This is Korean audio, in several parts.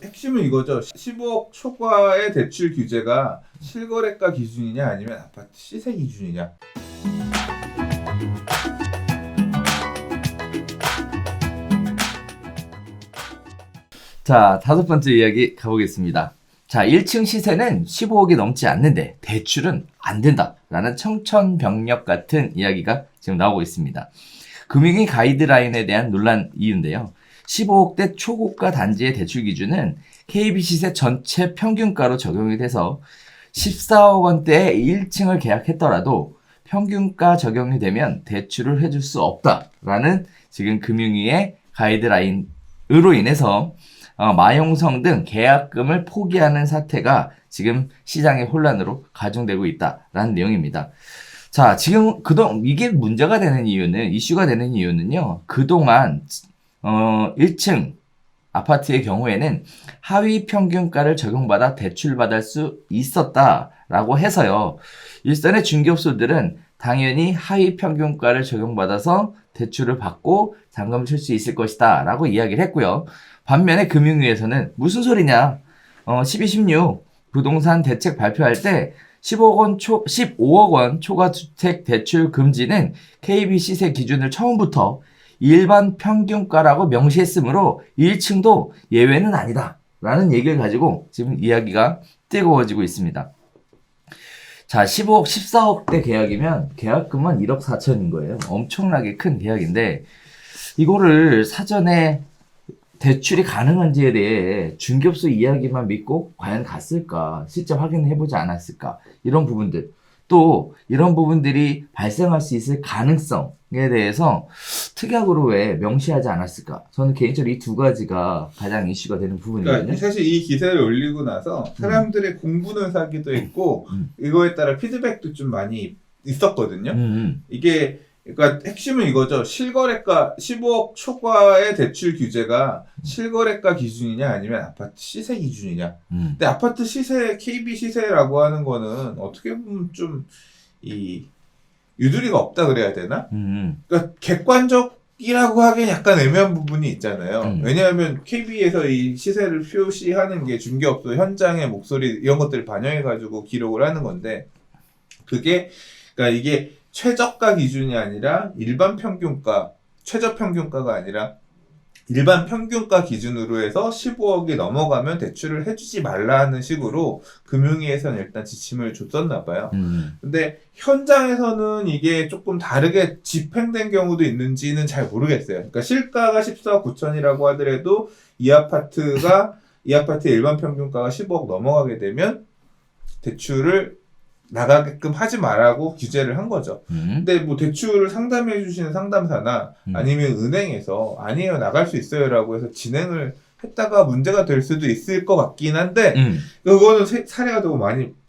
핵심은 이거죠. 15억 초과의 대출 규제가 실거래가 기준이냐 아니면 아파트 시세 기준이냐. 자, 다섯 번째 이야기 가보겠습니다. 자, 1층 시세는 15억이 넘지 않는데 대출은 안 된다라는 청천벽력 같은 이야기가 지금 나오고 있습니다. 금융위 가이드라인에 대한 논란 이유인데요. 15억대 초고가 단지의 대출 기준은 KB 시세 전체 평균가로 적용이 돼서 14억 원대의 1층을 계약했더라도 평균가 적용이 되면 대출을 해줄 수 없다라는 지금 금융위의 가이드라인으로 인해서 마용성 등 계약금을 포기하는 사태가 지금 시장의 혼란으로 가중되고 있다라는 내용입니다. 자, 지금 이게 문제가 되는 이유는, 이슈가 되는 이유는요, 그동안 1층 아파트의 경우에는 하위 평균가를 적용받아 대출받을 수 있었다라고 해서요, 일선의 중개업소들은 당연히 하위 평균가를 적용받아서 대출을 받고 잔금을 칠 수 있을 것이다 라고 이야기를 했고요. 반면에 금융위에서는 무슨 소리냐, 12, 16 부동산 대책 발표할 때 15억 원 초과 주택 대출 금지는 KB 시세 기준을 처음부터 일반 평균가라고 명시했으므로 1층도 예외는 아니다 라는 얘기를 가지고 지금 이야기가 뜨거워지고 있습니다. 자, 15억, 14억대 계약이면 계약금은 1억 4천인 거예요. 엄청나게 큰 계약인데 이거를 사전에 대출이 가능한지에 대해 중개업소 이야기만 믿고 과연 갔을까? 실제 확인해보지 않았을까? 이런 부분들. 또 이런 부분들이 발생할 수 있을 가능성에 대해서 특약으로 왜 명시하지 않았을까? 저는 개인적으로 이 두 가지가 가장 이슈가 되는 부분이거든요. 그러니까 사실 이 기사를 올리고 나서 사람들의 공분을 사기도 했고 이거에 따라 피드백도 좀 많이 있었거든요. 이게 그러니까 핵심은 이거죠. 실거래가 15억 초과의 대출 규제가 실거래가 기준이냐 아니면 아파트 시세 기준이냐. 근데 아파트 시세, KB 시세라고 하는 거는 어떻게 보면 좀 이 유두리가 없다 그래야 되나? 그러니까 객관적이라고 하기엔 약간 애매한 부분이 있잖아요. 왜냐하면 KB에서 이 시세를 표시하는 게 중개업소 현장의 목소리 이런 것들을 반영해가지고 기록을 하는 건데 그게 그러니까 이게 최저가 기준이 아니라 일반 평균가, 최저 평균가가 아니라 일반 평균가 기준으로 해서 15억이 넘어가면 대출을 해주지 말라는 식으로 금융위에서는 일단 지침을 줬었나 봐요. 근데 현장에서는 이게 조금 다르게 집행된 경우도 있는지는 잘 모르겠어요. 그러니까 실가가 14억 9천이라고 하더라도 이 아파트의 일반 평균가가 15억 넘어가게 되면 대출을 나가게끔 하지 말라고 규제를 한 거죠. 근데 뭐 대출을 상담해 주시는 상담사나 아니면 은행에서 아니에요 나갈 수 있어요라고 해서 진행을 했다가 문제가 될 수도 있을 것 같긴 한데 그거는 사례가 너무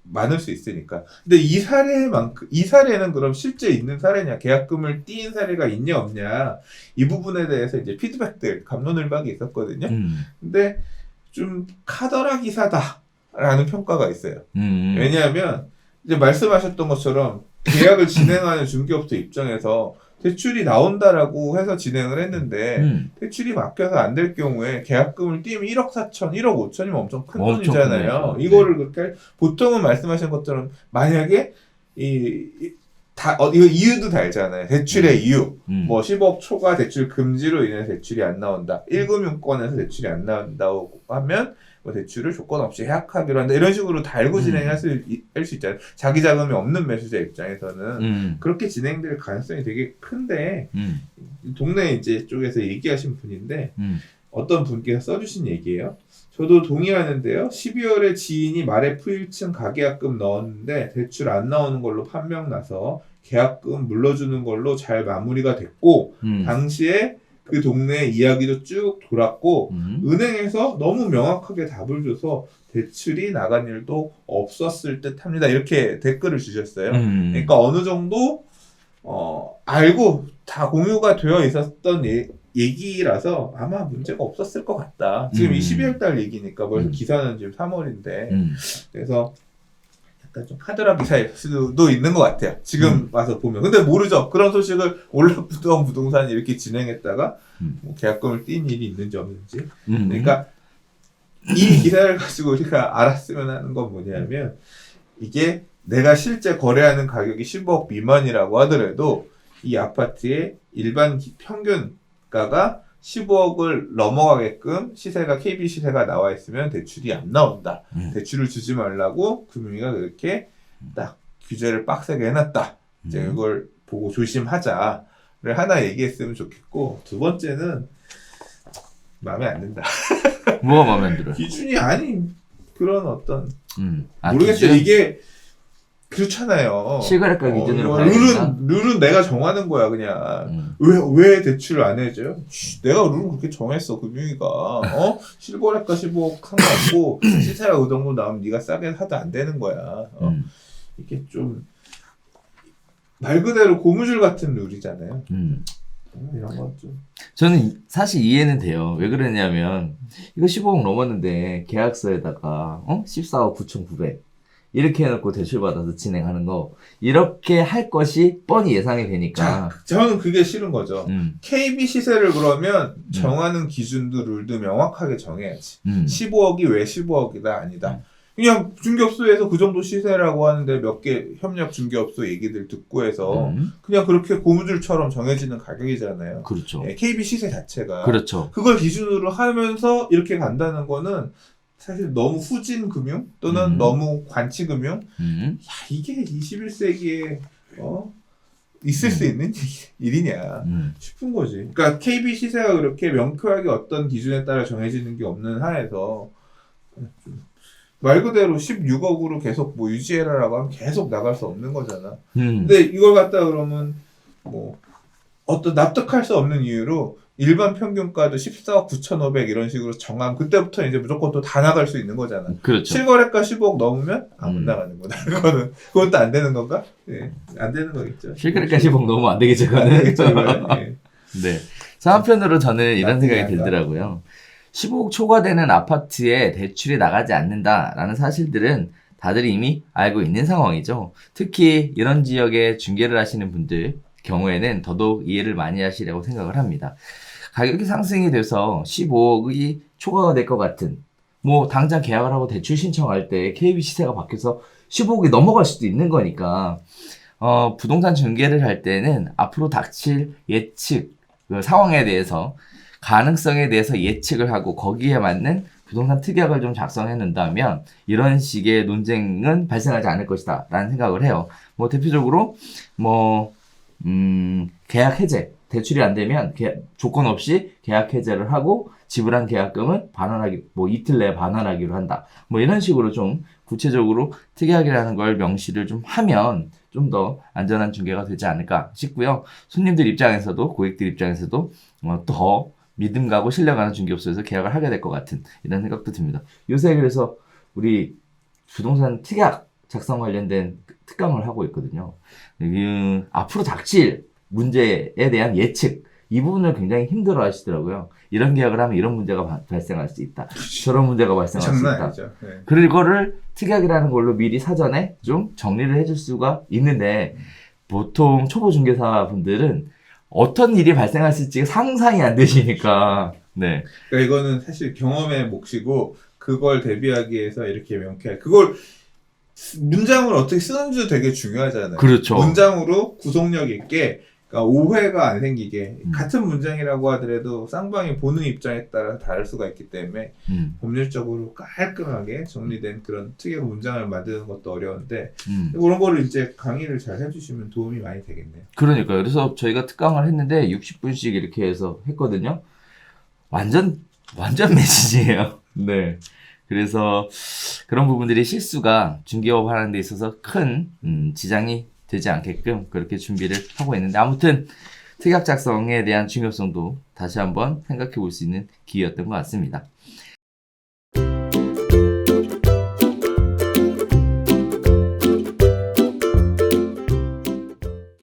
많을 수 있으니까. 근데 이 사례는 그럼 실제 있는 사례냐, 계약금을 띄인 사례가 있냐 없냐 이 부분에 대해서 이제 피드백들 갑론을박이 있었거든요. 근데 좀 카더라 기사다라는 평가가 있어요. 왜냐하면 이제 말씀하셨던 것처럼 계약을 진행하는 중개업소 입장에서 대출이 나온다라고 해서 진행을 했는데 대출이 막혀서 안 될 경우에 계약금을 띄면 1억 4천, 1억 5천이면 엄청 큰 돈이잖아요. 이거를 그렇게 보통은 말씀하신 것처럼 만약에 이거 이유도 달잖아요. 대출의 이유. 뭐 10억 초과 대출 금지로 인해 대출이 안 나온다. 1금융권에서 대출이 안 나온다고 하면 뭐 대출을 조건 없이 해약하기로 한다. 이런 식으로 달고 진행할 수 있잖아요. 자기 자금이 없는 매수자 입장에서는 그렇게 진행될 가능성이 되게 큰데 동네 이제 쪽에서 얘기하신 분인데 어떤 분께서 써주신 얘기예요. 저도 동의하는데요. 12월에 지인이 말에 F1층 가계약금 넣었는데 대출 안 나오는 걸로 판명 나서 계약금 물러주는 걸로 잘 마무리가 됐고 당시에 그 동네 이야기도 쭉 돌았고 은행에서 너무 명확하게 답을 줘서 대출이 나간 일도 없었을 듯 합니다. 이렇게 댓글을 주셨어요. 그러니까 어느 정도 알고 다 공유가 되어 있었던 얘기라서 아마 문제가 없었을 것 같다. 지금 이 12월 달 얘기니까 벌써 기사는 지금 3월인데 그래서 약간 좀 카더라 기사일 수도 있는 것 같아요. 지금 와서 보면. 근데 모르죠. 그런 소식을 올라프던 부동산이 이렇게 진행했다가 뭐 계약금을 띈 일이 있는지 없는지. 그러니까 이 기사를 가지고 우리가 알았으면 하는 건 뭐냐면 이게 내가 실제 거래하는 가격이 15억 미만이라고 하더라도 이 아파트의 일반 평균가가 15억을 넘어가게끔 시세가 KB 시세가 나와 있으면 대출이 안 나온다. 대출을 주지 말라고 금융위가 그렇게 딱 규제를 빡세게 해놨다. 이제 이걸 보고 조심하자를 하나 얘기했으면 좋겠고 두 번째는 마음에 안 든다. 뭐가 마음에 안 들어요? 기준이 아닌 그런 어떤 아, 모르겠어요. 기준? 이게 그렇잖아요. 실거래가 기준으로 봐야 룰은 내가 정하는 거야 그냥. 왜 대출을 안 해줘요? 내가 룰을 그렇게 정했어 금융위가. 실거래가 15억 상관없고 시세가 그 정도 나오면 네가 싸게 사도 안 되는 거야. 이게 좀 말 그대로 고무줄 같은 룰이잖아요. 이런 거 좀. 저는 사실 이해는 돼요. 왜 그러냐면 이거 15억 넘었는데 계약서에다가 14억 9,900 이렇게 해놓고 대출 받아서 진행하는 거 이렇게 할 것이 뻔히 예상이 되니까. 자, 저는 그게 싫은 거죠. KB 시세를 그러면 정하는 기준도 룰도 명확하게 정해야지. 15억이 왜 15억이다 아니다. 그냥 중개업소에서 그 정도 시세라고 하는데 몇 개 협력 중개업소 얘기들 듣고 해서 그냥 그렇게 고무줄처럼 정해지는 가격이잖아요. 그렇죠. KB 시세 자체가. 그렇죠. 그걸 기준으로 하면서 이렇게 간다는 거는 사실 너무 후진 금융 또는 너무 관치 금융. 야, 이게 21세기에 있을 수 있는 일이냐 싶은 거지. 그러니까 KB 시세가 그렇게 명쾌하게 어떤 기준에 따라 정해지는 게 없는 하에서 말 그대로 16억으로 계속 뭐 유지해라라고 하면 계속 나갈 수 없는 거잖아. 근데 이걸 갖다 그러면 뭐 어떤 납득할 수 없는 이유로 일반 평균가도 14억 9,500 이런 식으로 정하면 그때부터 이제 무조건 또 다 나갈 수 있는 거잖아. 그렇죠. 실거래가 15억 넘으면 못 나가는 거다. 그것도 안 되는 건가? 예, 안 되는 거겠죠. 실거래가 15억 넘으면 안 되겠죠. 안 되겠죠. 예. 네. 자, 한편으로 저는 이런 생각이 들더라고요. 15억 초과되는 아파트에 대출이 나가지 않는다라는 사실들은 다들 이미 알고 있는 상황이죠. 특히 이런 지역에 중개를 하시는 분들 경우에는 더더욱 이해를 많이 하시려고 생각을 합니다. 가격이 상승이 돼서 15억이 초과가 될 것 같은 뭐 당장 계약을 하고 대출 신청할 때 KB 시세가 바뀌어서 15억이 넘어갈 수도 있는 거니까 부동산 중개를 할 때는 앞으로 닥칠 예측 그 상황에 대해서 가능성에 대해서 예측을 하고 거기에 맞는 부동산 특약을 좀 작성해 놓는다면 이런 식의 논쟁은 발생하지 않을 것이다 라는 생각을 해요. 뭐 대표적으로 계약 해제 대출이 안 되면 조건 없이 계약 해제를 하고 지불한 계약금은 반환하기 뭐 이틀 내에 반환하기로 한다. 뭐 이런 식으로 좀 구체적으로 특약이라는 걸 명시를 좀 하면 좀 더 안전한 중개가 되지 않을까 싶고요. 손님들 입장에서도 고객들 입장에서도 더 믿음 가고 신뢰 가는 중개업소에서 계약을 하게 될 것 같은 이런 생각도 듭니다. 요새 그래서 우리 부동산 특약 작성 관련된 특강을 하고 있거든요. 앞으로 닥칠 문제에 대한 예측 이 부분을 굉장히 힘들어 하시더라고요. 이런 계약을 하면 이런 문제가 발생할 수 있다. 저런 문제가 발생할 수 있다. 네. 그거를 특약이라는 걸로 미리 사전에 좀 정리를 해줄 수가 있는데 보통 초보 중개사 분들은 어떤 일이 발생했을지 상상이 안 되시니까. 네. 그러니까 이거는 사실 경험의 몫이고 그걸 대비하기 위해서 이렇게 명쾌하게 그걸 문장을 어떻게 쓰는지도 되게 중요하잖아요. 그렇죠. 문장으로 구속력 있게 그러니까 오해가 안 생기게 같은 문장이라고 하더라도 쌍방이 보는 입장에 따라 다를 수가 있기 때문에 법률적으로 깔끔하게 정리된 그런 특이한 문장을 만드는 것도 어려운데 그런 거를 이제 강의를 잘 해주시면 도움이 많이 되겠네요. 그러니까요. 그래서 저희가 특강을 했는데 60분씩 이렇게 해서 했거든요. 완전 메시지예요. 네. 그래서 그런 부분들이 실수가 중개업 하는 데 있어서 큰 지장이 되지 않게끔 그렇게 준비를 하고 있는데 아무튼 특약 작성에 대한 중요성도 다시 한번 생각해 볼 수 있는 기회였던 것 같습니다.